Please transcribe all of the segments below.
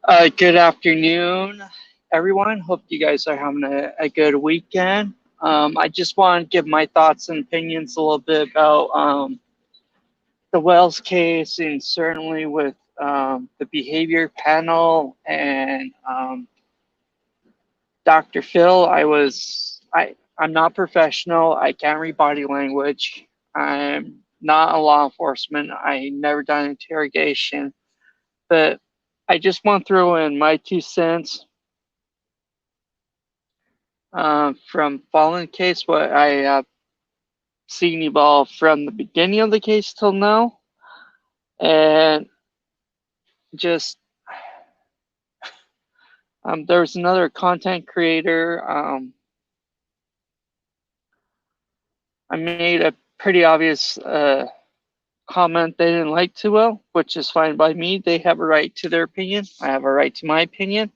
Good afternoon, everyone. Hope you guys are having a good weekend. I just want to give my thoughts and opinions a little bit about the Wells case, and certainly with the behavior panel and Dr. Phil. I'm not professional. I can't read body language. I'm not a law enforcement. I never done interrogation, but I just want to throw in my 2 cents from following case, what I have seen evolve from the beginning of the case till now, and just there was another content creator. I made a pretty obvious comment they didn't like too well, which is fine by me. They have a right to their opinion. I have a right to my opinion.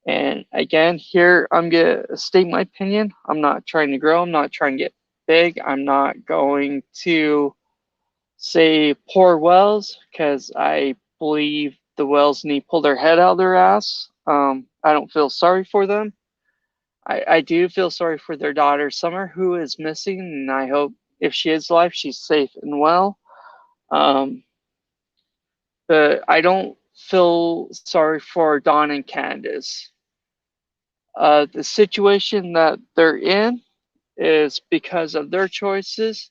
And again, here I'm going to state my opinion. I'm not trying to grow. I'm not trying to get big. I'm not going to say poor Wells because I believe the Wells need to pull their head out of their ass. I don't feel sorry for them. I do feel sorry for their daughter Summer, who is missing, and I hope if she is alive, she's safe and well. Um, but I don't feel sorry for Don and Candace. The situation that they're in is because of their choices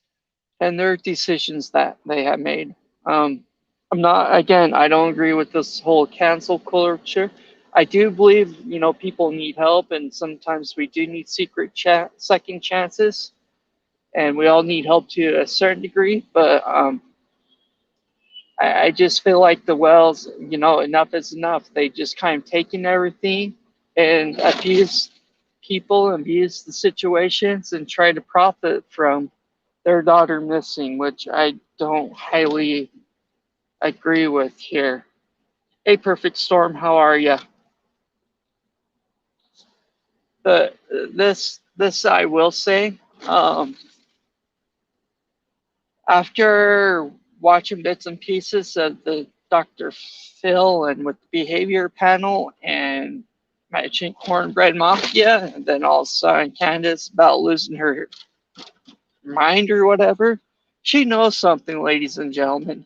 and their decisions that they have made. I'm not, again, I don't agree with this whole cancel culture. I do believe, people need help, and sometimes we do need second chances, and we all need help to a certain degree. But I just feel like the Wells, enough is enough. They just kind of taken everything and abused people, abused the situations, and try to profit from their daughter missing, which I don't highly agree with here. Hey, Perfect Storm, how are you? But this I will say, after watching bits and pieces of the Dr. Phil and with the behavior panel and matching Cornbread Mafia, and then all of a sudden Candace about losing her mind or whatever, she knows something, ladies and gentlemen.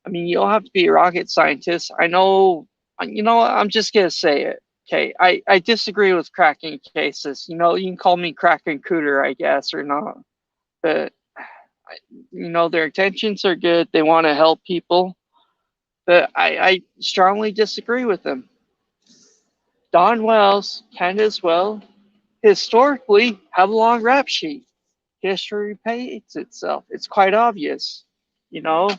I mean, you don't have to be a rocket scientist. I know, I'm just going to say it. Okay, I disagree with cracking cases. You can call me cracking cooter, I guess, or not. But, their intentions are good. They want to help people. But I strongly disagree with them. Don Wells, Candace Wells, historically have a long rap sheet. History repeats itself. It's quite obvious. You know,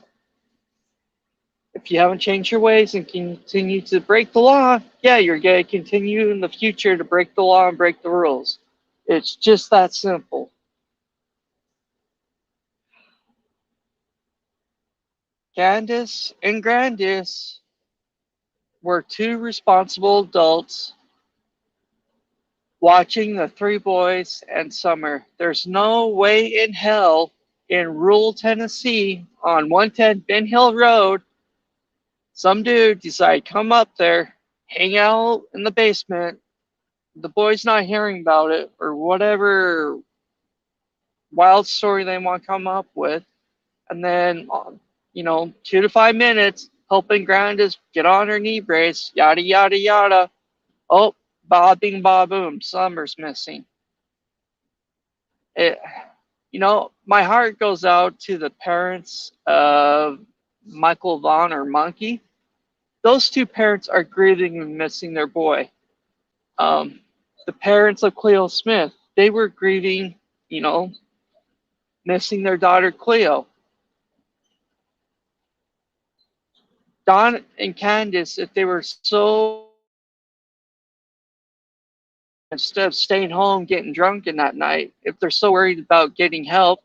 if you haven't changed your ways and continue to break the law, yeah, you're going to continue in the future to break the law and break the rules. It's just that simple. Candace and Grandis were two responsible adults watching the three boys and Summer. There's no way in hell in rural Tennessee on 110 Ben Hill Road some dude decide come up there, hang out in the basement, the boys not hearing about it or whatever wild story they want to come up with, and then 2 to 5 minutes helping Grandis get on her knee brace, yada yada yada. Oh, bob bing bob boom, Summer's missing. It, my heart goes out to the parents of Michael Vaughn or Monkey. Those two parents are grieving and missing their boy. The parents of Cleo Smith, they were grieving, missing their daughter Cleo. Don and Candace, if they were so instead of staying home getting drunk in that night, if they're so worried about getting help,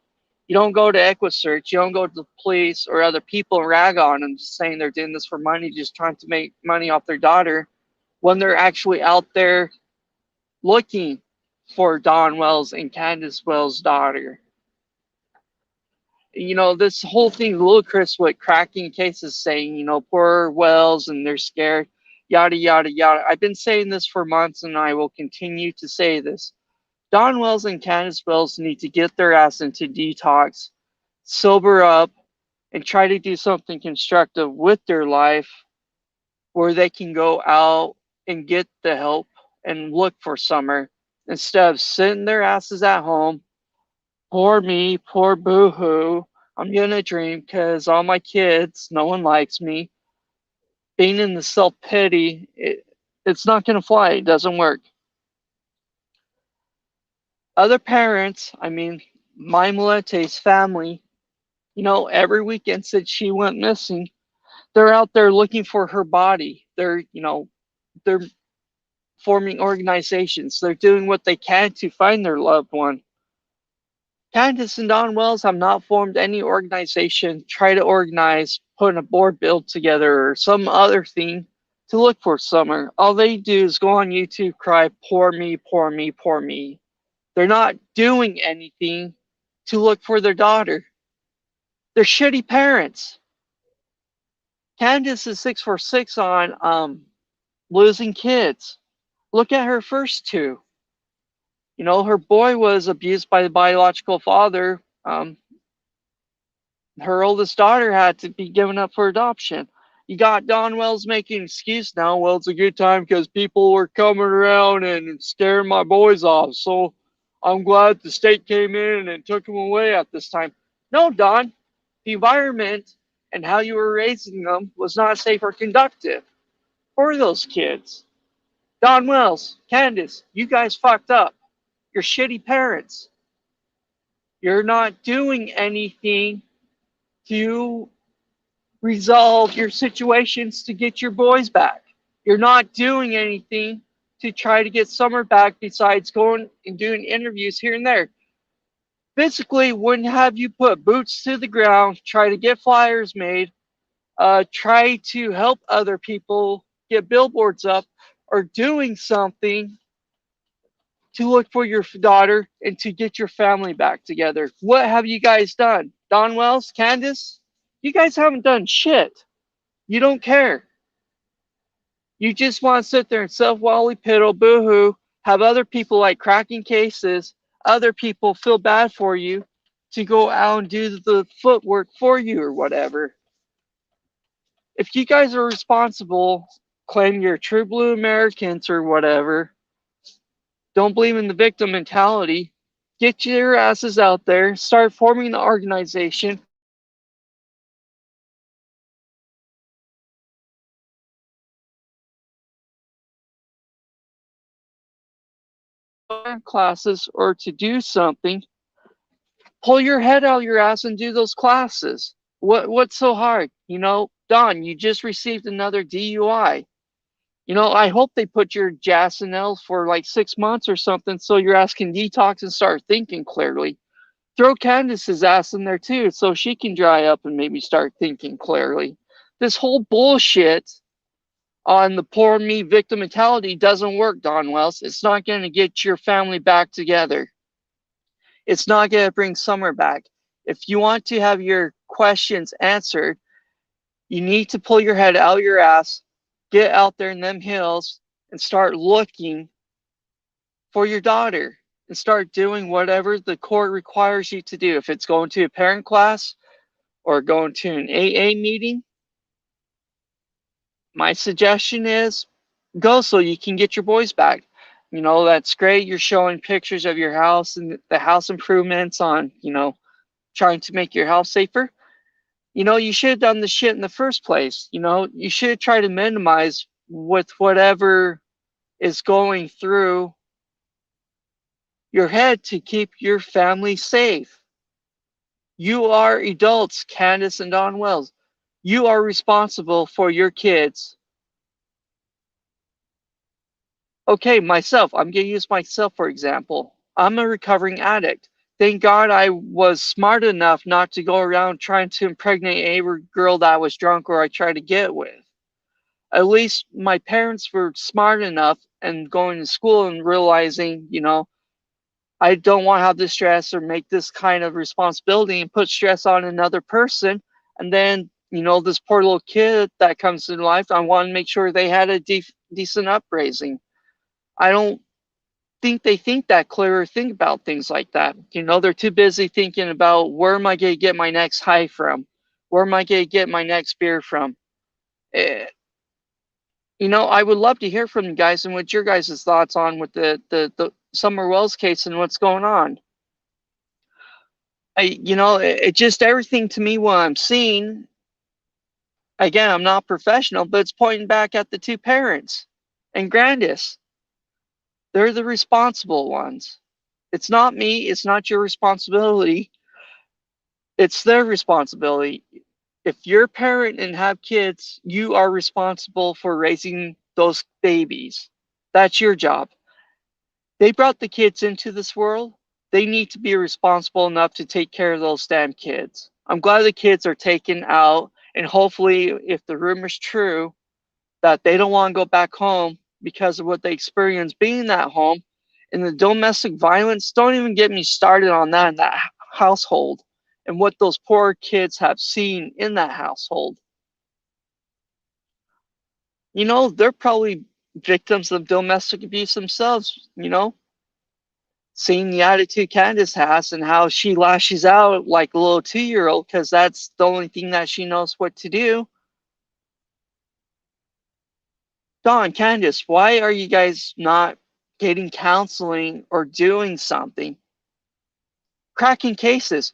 you don't go to EquiSearch, you don't go to the police or other people and rag on them saying they're doing this for money, just trying to make money off their daughter, when they're actually out there looking for Don Wells and Candace Wells' daughter. This whole thing ludicrous with cracking cases saying, poor Wells and they're scared. yada, yada, yada. I've been saying this for months and I will continue to say this. Don Wells and Candace Wells need to get their ass into detox, sober up, and try to do something constructive with their life where they can go out and get the help and look for Summer instead of sitting their asses at home. Poor me, poor boo-hoo. I'm gonna dream because all my kids, no one likes me. Being in the self-pity, it's not gonna fly. It doesn't work. Other parents, I mean, my Malete's family, every weekend since she went missing, they're out there looking for her body. They're forming organizations. They're doing what they can to find their loved one. Candace and Don Wells have not formed any organization, try to organize, putting a board build together or some other thing to look for Summer. All they do is go on YouTube, cry, poor me, poor me, poor me. They're not doing anything to look for their daughter. They're shitty parents. Candace is 646 on losing kids. Look at her first two. Her boy was abused by the biological father. Her oldest daughter had to be given up for adoption. You got Don Wells making an excuse now. Well, it's a good time because people were coming around and scaring my boys off. So I'm glad the state came in and took them away at this time. No, Don, the environment and how you were raising them was not safe or conductive for those kids. Don Wells, Candace, you guys fucked up. You're shitty parents. You're not doing anything to resolve your situations to get your boys back. You're not doing anything to try to get Summer back besides going and doing interviews here and there. Basically, wouldn't have you put boots to the ground, try to get flyers made, try to help other people get billboards up, or doing something to look for your daughter and to get your family back together. What have you guys done? Don Wells, Candace, you guys haven't done shit. You don't care. You just want to sit there and self-wally piddle, boo-hoo, have other people like cracking cases, other people feel bad for you to go out and do the footwork for you or whatever. If you guys are responsible, claim you're true blue Americans or whatever, don't believe in the victim mentality, get your asses out there, start forming the organization. Classes or to do something, pull your head out of your ass and do those classes. What's so hard? Don, you just received another DUI. I hope they put your Jas and L for like 6 months or something so your ass can detox and start thinking clearly. Throw Candace's ass in there too so she can dry up and maybe start thinking clearly. This whole bullshit on the poor me victim mentality doesn't work, Don Wells. It's not going to get your family back together. It's not going to bring Summer back. If you want to have your questions answered, you need to pull your head out of your ass, get out there in them hills, and start looking for your daughter and start doing whatever the court requires you to do. If it's going to a parent class or going to an AA meeting, my suggestion is go so you can get your boys back. That's great. You're showing pictures of your house and the house improvements on, trying to make your house safer. You should have done the shit in the first place. You should try to minimize with whatever is going through your head to keep your family safe. You are adults, Candace and Don Wells. You are responsible for your kids. Okay, myself, I'm going to use myself for example. I'm a recovering addict. Thank God I was smart enough not to go around trying to impregnate every girl that I was drunk or I tried to get with. At least my parents were smart enough and going to school and realizing, I don't want to have this stress or make this kind of responsibility and put stress on another person. And then you know, this poor little kid that comes in life, I want to make sure they had a decent upraising. I don't think they think that clear or think about things like that. You know, they're too busy thinking about where am I going to get my next high from? Where am I going to get my next beer from? Eh, you know, I would love to hear from you guys and what your guys' thoughts on with the Summer Wells case and what's going on. You know, it just everything to me what I'm seeing. Again, I'm not professional, but it's pointing back at the two parents and Grandis. They're the responsible ones. It's not me. It's not your responsibility. It's their responsibility. If you're a parent and have kids, you are responsible for raising those babies. That's your job. They brought the kids into this world. They need to be responsible enough to take care of those damn kids. I'm glad the kids are taken out, and hopefully, if the rumor's true, that they don't want to go back home because of what they experienced being in that home. And the domestic violence, don't even get me started on that in that household and what those poor kids have seen in that household. You know, they're probably victims of domestic abuse themselves, you know, seeing the attitude Candace has and how she lashes out like a little 2-year-old because that's the only thing that she knows what to do. Don, Candace, why are you guys not getting counseling or doing something? Cracking cases.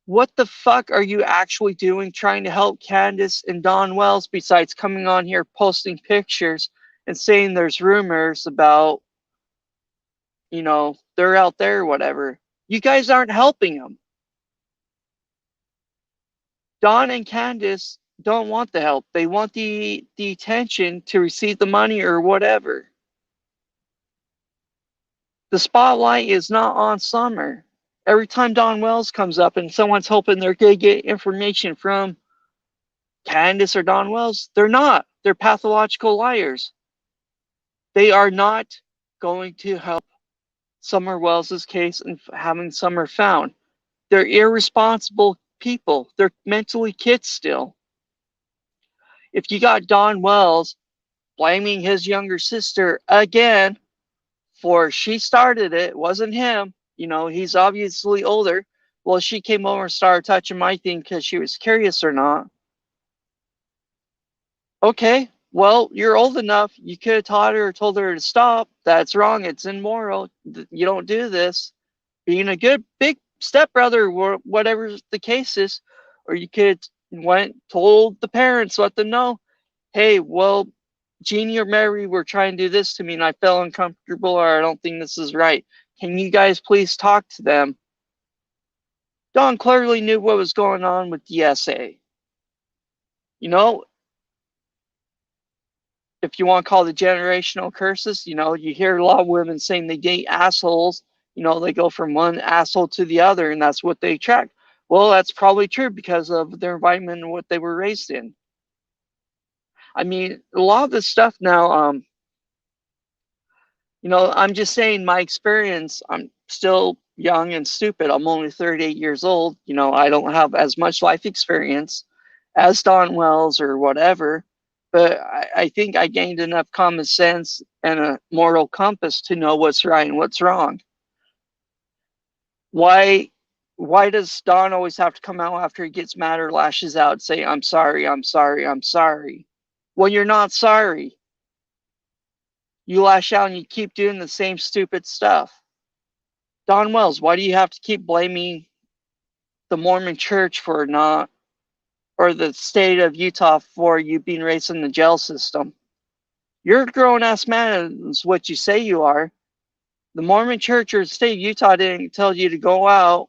What the fuck are you actually doing trying to help Candace and Don Wells besides coming on here posting pictures and saying there's rumors about, you know, they're out there or whatever? You guys aren't helping them. Don and Candace don't want the help. They want the attention to receive the money or whatever. The spotlight is not on Summer. Every time Don Wells comes up and someone's hoping they're going to get information from Candace or Don Wells, they're not. They're pathological liars. They are not going to help Summer Wells's case and having Summer found. They're irresponsible people. They're mentally kids still. If you got Don Wells blaming his younger sister again for she started it, wasn't him. You know, he's obviously older. Well, she came over and started touching my thing because she was curious or not. Okay, well, you're old enough. You could have taught her or told her to stop. That's wrong. It's immoral. You don't do this. Being a good big stepbrother, or whatever the case is, or you could went told the parents, let them know, hey, well, Jeannie or Mary were trying to do this to me and I felt uncomfortable or I don't think this is right. Can you guys please talk to them? Don clearly knew what was going on with DSA. You know, if you want to call the generational curses, you know, you hear a lot of women saying they date assholes. You know, they go from one asshole to the other and that's what they attract. Well, that's probably true because of their environment and what they were raised in. I mean, a lot of this stuff now, you know, I'm just saying my experience. I'm still young and stupid. I'm only 38 years old. You know, I don't have as much life experience as Don Wells or whatever, but I think I gained enough common sense and a moral compass to know what's right and what's wrong. Why why does Don always have to come out after he gets mad or lashes out and say, I'm sorry, I'm sorry, I'm sorry? Well, you're not sorry. You lash out and you keep doing the same stupid stuff. Don Wells, why do you have to keep blaming the Mormon church for not, or the state of Utah for you being raised in the jail system? You're a grown ass man, is what you say you are. The Mormon church or the state of Utah didn't tell you to go out,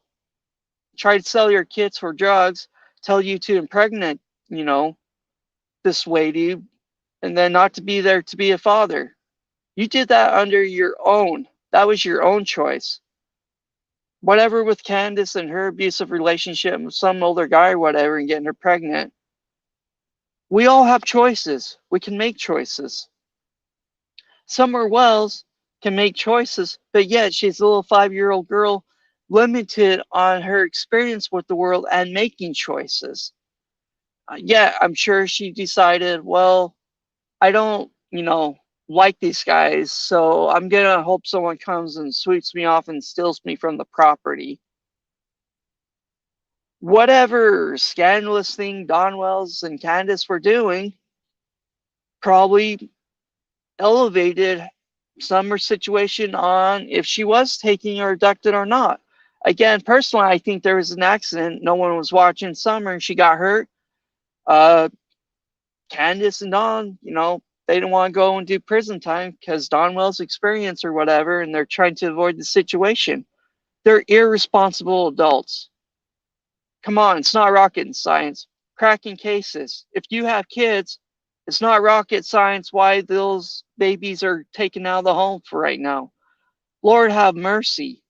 try to sell your kids for drugs, tell you to impregnate, you know, this way to you, and then not to be there to be a father. You did that under your own. That was your own choice. Whatever with Candace and her abusive relationship with some older guy or whatever and getting her pregnant. We all have choices. We can make choices. Summer Wells can make choices, but yet she's a little 5-year-old girl limited on her experience with the world and making choices. Yeah, I'm sure she decided, well, I don't, like these guys, so I'm gonna hope someone comes and sweeps me off and steals me from the property. Whatever scandalous thing Don Wells and Candace were doing probably elevated Summer's situation on if she was taking or abducted or not. Again, personally, I think there was an accident. No one was watching Summer and she got hurt. Uh, Candace and Don, they didn't want to go and do prison time because Don Wells' experience or whatever, and they're trying to avoid the situation. They're irresponsible adults. Come on, it's not rocket science. Cracking cases. If you have kids, it's not rocket science why those babies are taken out of the home for right now. Lord have mercy.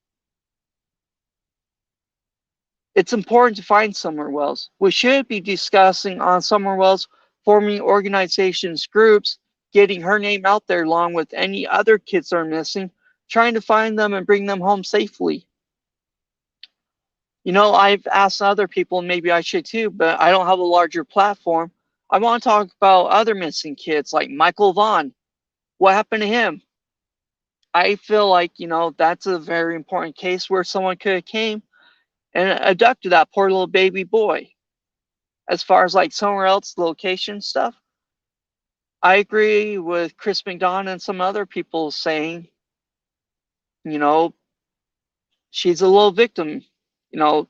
It's important to find Summer Wells. We should be discussing on Summer Wells forming organizations, groups, getting her name out there along with any other kids that are missing, trying to find them and bring them home safely. I've asked other people, and maybe I should too, but I don't have a larger platform. I want to talk about other missing kids like Michael Vaughn. What happened to him? I feel like, that's a very important case where someone could have came and abducted that poor little baby boy. As far as like somewhere else, location stuff, I agree with Chris McDonough and some other people saying, you know, she's a little victim.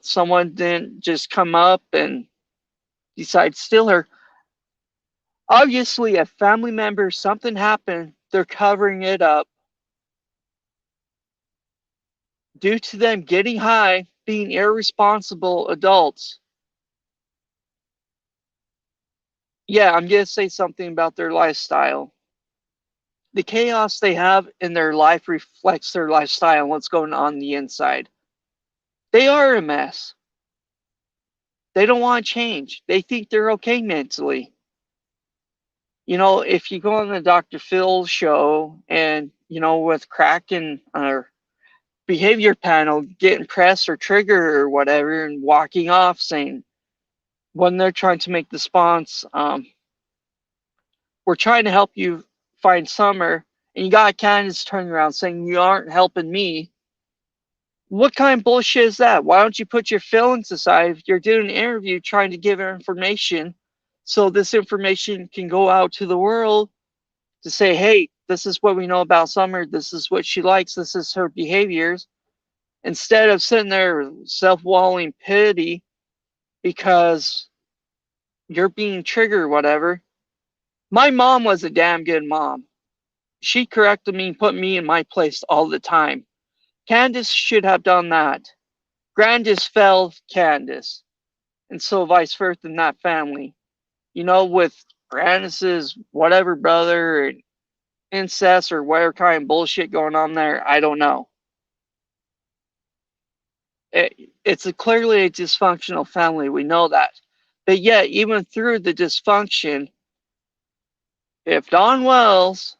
Someone didn't just come up and decide to steal her. Obviously, a family member, something happened, they're covering it up due to them getting high, being irresponsible adults. Yeah, I'm going to say something about their lifestyle. The chaos they have in their life reflects their lifestyle and what's going on the inside. They are a mess. They don't want to change. They think they're okay mentally. If you go on the Dr. Phil show and, with crack and behavior panel getting pressed or trigger or whatever and walking off saying when they're trying to make the response, we're trying to help you find Summer, and you got Candace turning around saying you aren't helping me. What kind of bullshit is that? Why don't you put your feelings aside if you're doing an interview trying to give her information so this information can go out to the world to say, hey, this is what we know about Summer, this is what she likes, this is her behaviors, instead of sitting there self-walling pity because you're being triggered or whatever. My mom was a damn good mom. She corrected me and put me in my place all the time. Candace should have done that. Grandis fell Candace. And so vice versa in that family. With Grandis's whatever brother and incest or whatever kind of bullshit going on there, I don't know. It's clearly a dysfunctional family. We know that. But yet, even through the dysfunction, if Don Wells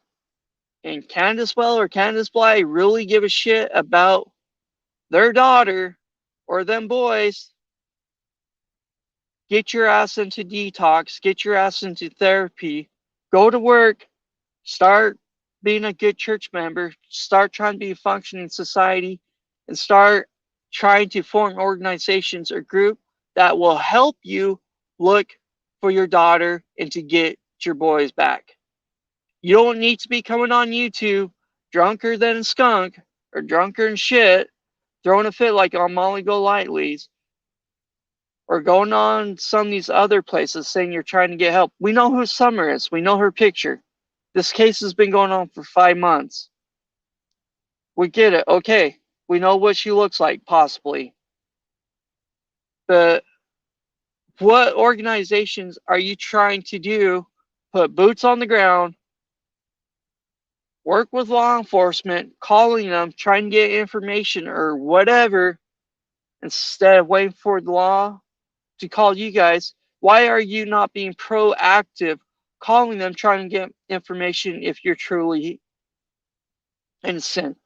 and Candace Well or Candace Bly really give a shit about their daughter or them boys, get your ass into detox, get your ass into therapy, go to work, start being a good church member, start trying to be a functioning society, and start trying to form organizations or group that will help you look for your daughter and to get your boys back. You don't need to be coming on YouTube drunker than a skunk or drunker than shit, throwing a fit like on Molly Golightly's, or going on some of these other places saying you're trying to get help. We know who Summer is. We know her picture. This case has been going on for 5 months. We get it. Okay. We know what she looks like, possibly. But what organizations are you trying to do? Put boots on the ground, work with law enforcement, calling them, trying to get information or whatever, instead of waiting for the law to call you guys. Why are you not being proactive, calling them, trying to get information if you're truly innocent?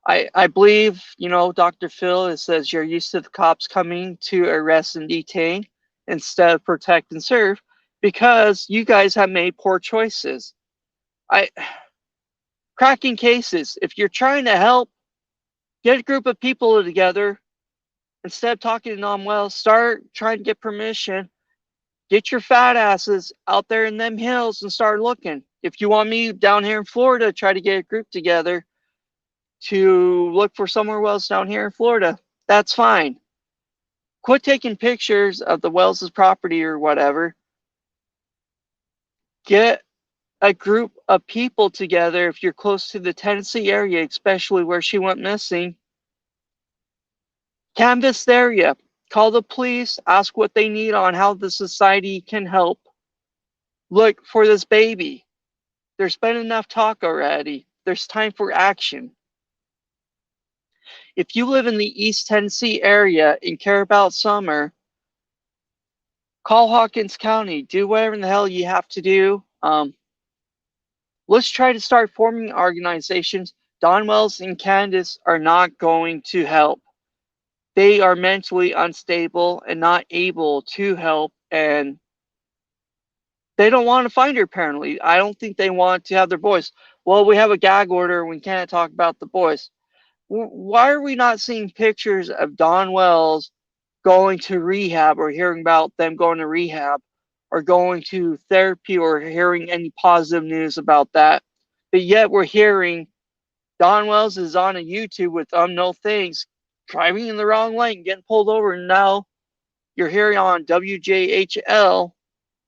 I believe, Dr. Phil, it says you're used to the cops coming to arrest and detain. instead of protect and serve because you guys have made poor choices. Cracking cases. If you're trying to help, get a group of people together. Instead of talking to non-wells, start trying to get permission. Get your fat asses out there in them hills and start looking. If you want me down here in Florida, try to get a group together to look for somewhere wells down here in Florida. That's fine. Quit taking pictures of the Wells' property or whatever. Get a group of people together if you're close to the Tennessee area, especially where she went missing. Canvass the area. Call the police. Ask what they need on how the society can help. Look for this baby. There's been enough talk already. There's time for action. If you live in the East Tennessee area and care about Summer, call Hawkins County. Do whatever in the hell you have to do. Let's try to start forming organizations. Don Wells and Candace are not going to help. They are mentally unstable and not able to help, and they don't want to find her, apparently. I don't think they want to have their voice. Well, we have a gag order. We can't talk about the boys. Why are we not seeing pictures of Don Wells going to rehab or hearing about them going to rehab or going to therapy or hearing any positive news about that? But yet we're hearing Don Wells is on a YouTube with unknown things, driving in the wrong lane, getting pulled over, and now you're hearing on WJHL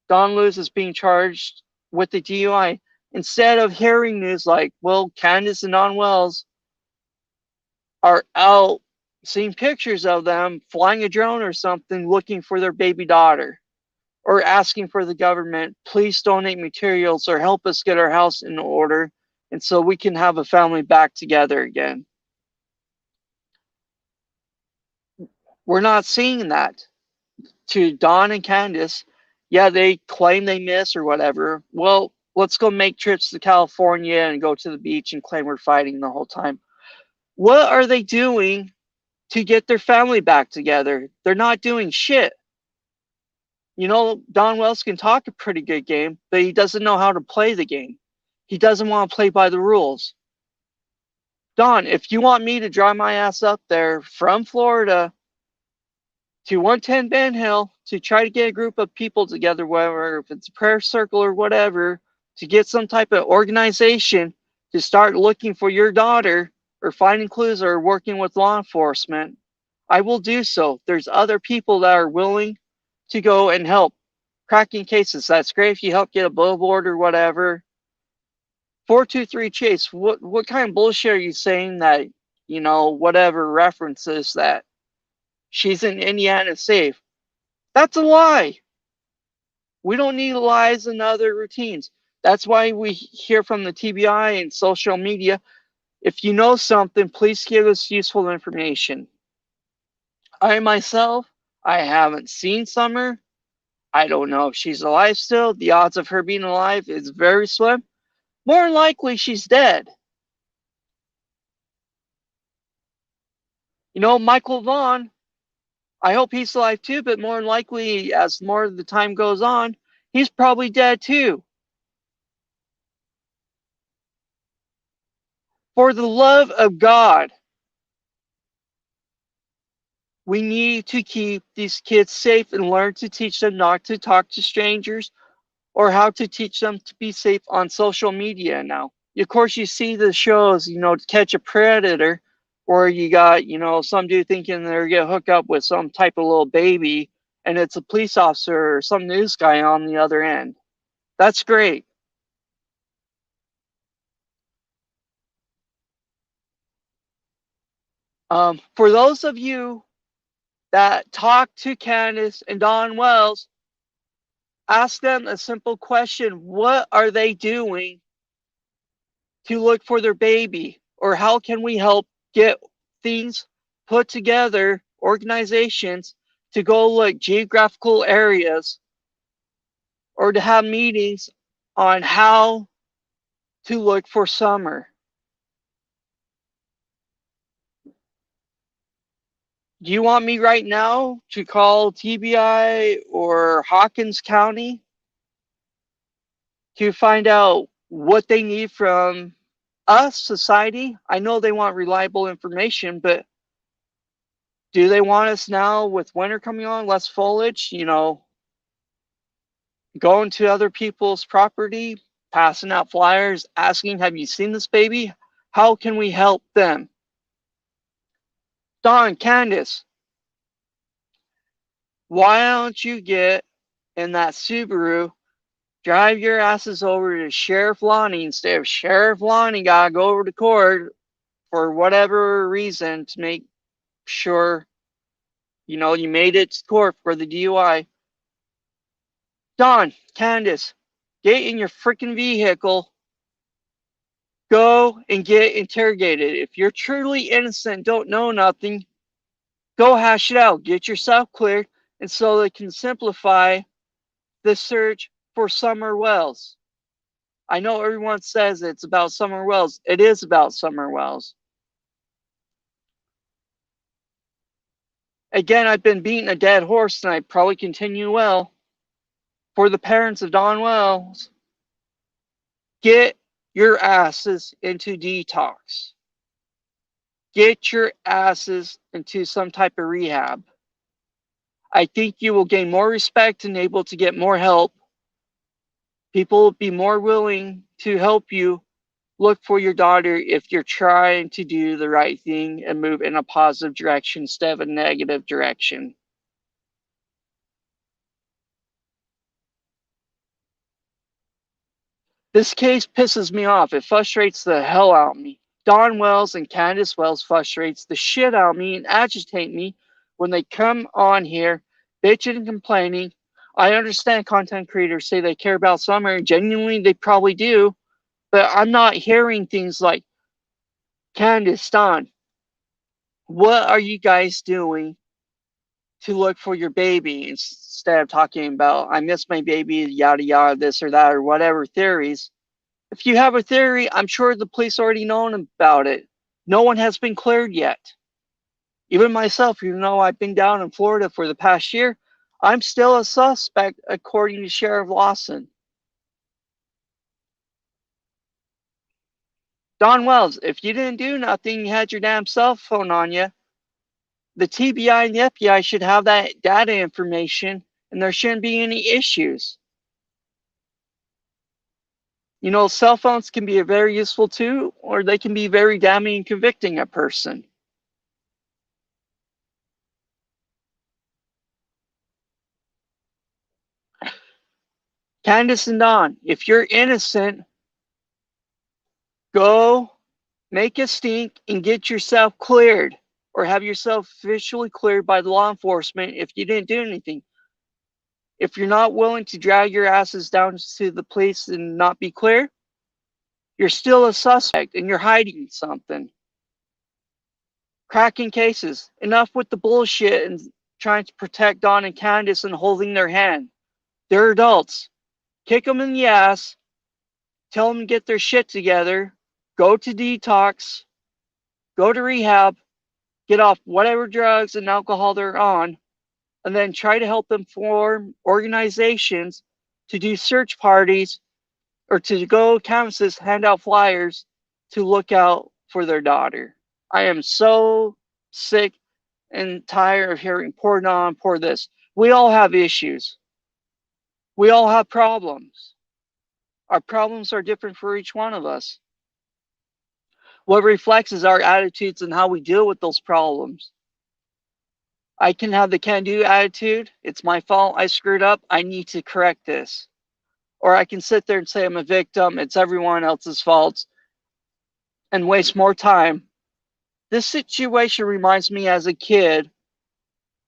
Don Lewis is being charged with the DUI. Instead of hearing news like, well, Candace and Don Wells are out seeing pictures of them flying a drone or something looking for their baby daughter, or asking for the government, please donate materials or help us get our house in order and so we can have a family back together again. We're not seeing that. To Don and Candace, yeah, they claim they miss or whatever. Well, let's go make trips to California and go to the beach and claim we're fighting the whole time. What are they doing to get their family back together? They're not doing shit. You know, Don Wells can talk a pretty good game, but he doesn't know how to play the game. He doesn't want to play by the rules. Don, if you want me to drive my ass up there from Florida to 110 Ben Hill to try to get a group of people together, whether if it's a prayer circle or whatever, to get some type of organization to start looking for your daughter or finding clues or working with law enforcement, I will do so. There's other people that are willing to go and help cracking cases. That's great if you help get a billboard or whatever. 423 Chase, what kind of bullshit are you saying that, you know, whatever references that she's in Indiana safe? That's a lie. We don't need lies and other routines. That's why we hear from the TBI and social media. If you know something, please give us useful information. I myself, I haven't seen Summer. I don't know if she's alive still. The odds of her being alive is very slim. More than likely, she's dead. You know, Michael Vaughn, I hope he's alive too, but more than likely, as more of the time goes on, he's probably dead too. For the love of God, we need to keep these kids safe and learn to teach them not to talk to strangers or how to teach them to be safe on social media now. Of course, you see the shows, you know, to catch a predator, where you got, you know, some dude thinking they're going to hook up with some type of little baby, and it's a police officer or some news guy on the other end. That's great. For those of you that talk to Candace and Don Wells, ask them a simple question. What are they doing to look for their baby? Or how can we help get things put together, organizations to go look geographical areas or to have meetings on how to look for Summer? Do you want me right now to call TBI or Hawkins County to find out what they need from us, society? I know they want reliable information, but do they want us now with winter coming on, less foliage, going to other people's property, passing out flyers, asking, have you seen this baby? How can we help them? Don, Candace, why don't you get in that Subaru, drive your asses over to Sheriff Lonnie instead of Sheriff Lonnie gotta go over to court for whatever reason to make sure, you made it to court for the DUI. Don, Candace, get in your freaking vehicle. Go and get interrogated. If you're truly innocent, don't know nothing, go hash it out. Get yourself cleared, and so they can simplify the search for Summer Wells. I know everyone says it's about Summer Wells. It is about Summer Wells. Again, I've been beating a dead horse, and I probably continue well. For the parents of Don Wells, get your asses into detox. Get your asses into some type of rehab. I think you will gain more respect and able to get more help. People will be more willing to help you look for your daughter if you're trying to do the right thing and move in a positive direction instead of a negative direction. This case pisses me off. It frustrates the hell out of me. Don Wells and Candace Wells frustrates the shit out of me and agitate me when they come on here bitching and complaining. I understand content creators say they care about Summer, and genuinely they probably do, but I'm not hearing things like, Candace, Don, what are you guys doing to look for your baby, instead of talking about, I miss my baby, yada yada, this or that, or whatever theories. If you have a theory, I'm sure the police already known about it. No one has been cleared yet. Even myself, even though I've been down in Florida for the past year, I'm still a suspect according to Sheriff Lawson. Don Wells, if you didn't do nothing, you had your damn cell phone on you, the TBI and the FBI should have that data information, and there shouldn't be any issues. Cell phones can be a very useful tool, or they can be very damning and convicting a person. Candace and Don, if you're innocent, go make a stink and get yourself cleared, or have yourself officially cleared by the law enforcement if you didn't do anything. If you're not willing to drag your asses down to the police and not be clear, you're still a suspect and you're hiding something. Cracking cases. Enough with the bullshit and trying to protect Don and Candace and holding their hand. They're adults. Kick them in the ass. Tell them to get their shit together. Go to detox. Go to rehab. Get off whatever drugs and alcohol they're on. And then try to help them form organizations to do search parties or to go canvases, hand out flyers to look out for their daughter. I am so sick and tired of hearing poor Don, poor this. We all have issues. We all have problems. Our problems are different for each one of us. What reflects is our attitudes and how we deal with those problems. I can have the can-do attitude. It's my fault. I screwed up. I need to correct this. Or I can sit there and say I'm a victim. It's everyone else's fault and waste more time. This situation reminds me as a kid,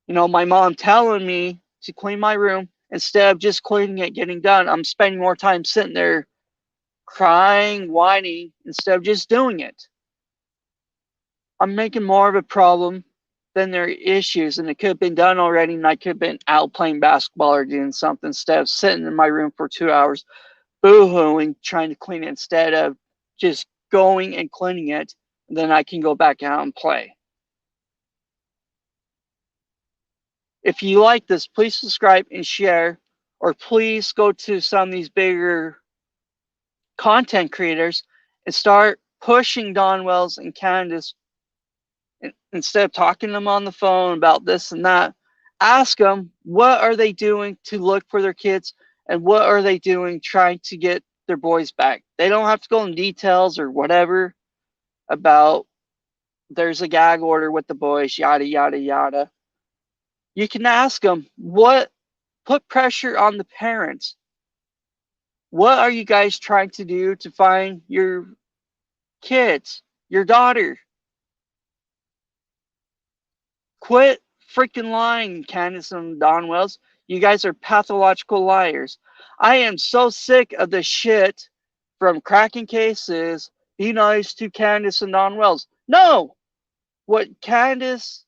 my mom telling me to clean my room. Instead of just cleaning it, getting done, I'm spending more time sitting there crying, whining, instead of just doing it. I'm making more of a problem than there are issues, and it could have been done already, and I could have been out playing basketball or doing something instead of sitting in my room for 2 hours, boo-hooing, trying to clean it instead of just going and cleaning it, and then I can go back out and play. If you like this, please subscribe and share, or please go to some of these bigger content creators and start pushing Dawn Wells and Candace. Instead of talking to them on the phone about this and that, ask them what are they doing to look for their kids, and what are they doing trying to get their boys back. They don't have to go in details or whatever about there's a gag order with the boys, yada, yada, yada. You can ask them, put pressure on the parents. What are you guys trying to do to find your kids, your daughter? Quit freaking lying, Candace and Dawn Wells. You guys are pathological liars. I am so sick of the shit from cracking cases. Be nice to Candace and Dawn Wells. No! What Candace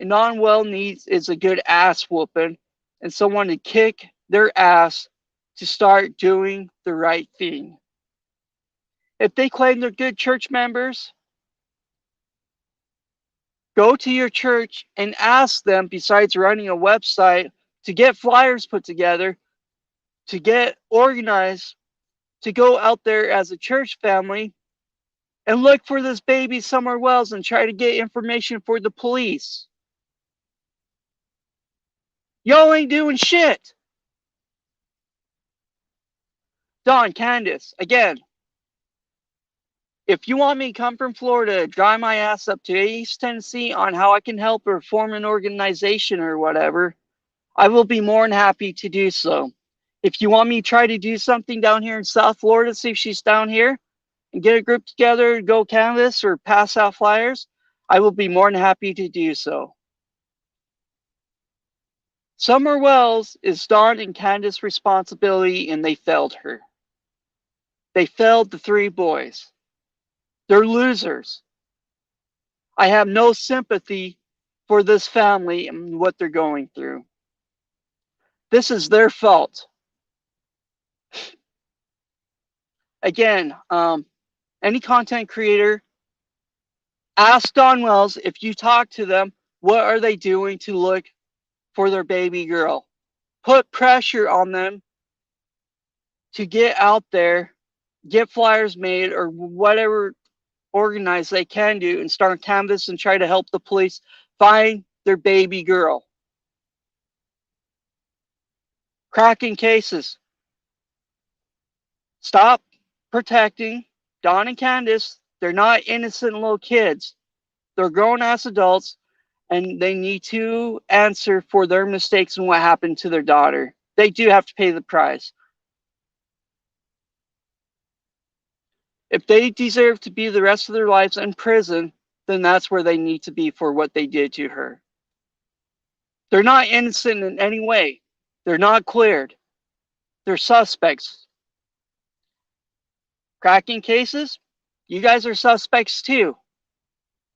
and Dawn Wells needs is a good ass whooping and someone to kick their ass to start doing the right thing. If they claim they're good church members, go to your church and ask them, besides running a website, to get flyers put together, to get organized, to go out there as a church family and look for this baby somewhere else and try to get information for the police. Y'all ain't doing shit. Dawn, Candace, again, if you want me to come from Florida, drive my ass up to East Tennessee on how I can help or form an organization or whatever, I will be more than happy to do so. If you want me to try to do something down here in South Florida, see if she's down here, and get a group together, go canvass or pass out flyers, I will be more than happy to do so. Summer Wells is Dawn and Candace's responsibility, and they failed her. They failed the three boys. They're losers. I have no sympathy for this family and what they're going through. This is their fault. Again, any content creator, ask Dawn Wells, if you talk to them, what are they doing to look for their baby girl? Put pressure on them to get out there, get flyers made, or whatever organized they can do, and start canvas and try to help the police find their baby girl. Cracking cases. Stop protecting Dawn and Candace. They're not innocent little kids. They're grown-ass adults, and they need to answer for their mistakes and what happened to their daughter. They do have to pay the price. If they deserve to be the rest of their lives in prison, then that's where they need to be for what they did to her. They're not innocent in any way. They're not cleared. They're suspects. Cracking cases, you guys are suspects too.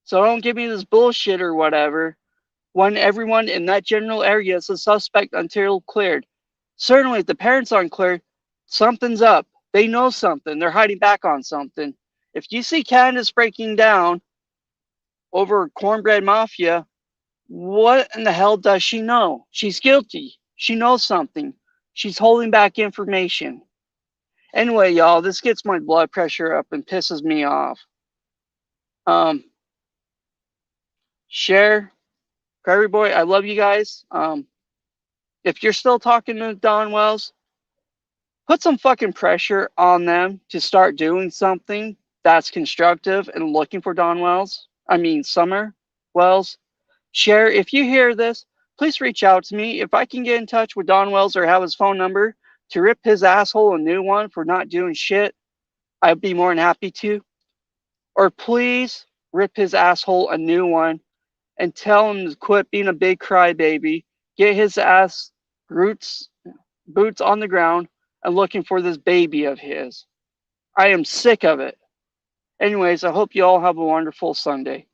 So don't give me this bullshit or whatever, when everyone in that general area is a suspect until cleared. Certainly, if the parents aren't cleared, something's up. They know something. They're hiding back on something. If you see Candace breaking down over Cornbread Mafia, what in the hell does she know? She's guilty. She knows something. She's holding back information. Anyway, y'all, this gets my blood pressure up and pisses me off. Share. Prairie Boy, I love you guys. If you're still talking to Dawn Wells, put some fucking pressure on them to start doing something that's constructive and looking for Dawn Wells. I mean, Summer Wells. Share, if you hear this, please reach out to me. If I can get in touch with Dawn Wells or have his phone number to rip his asshole a new one for not doing shit, I'd be more than happy to. Or please rip his asshole a new one and tell him to quit being a big crybaby, get his ass boots on the ground and looking for this baby of his. I am sick of it. Anyways, I hope you all have a wonderful Sunday.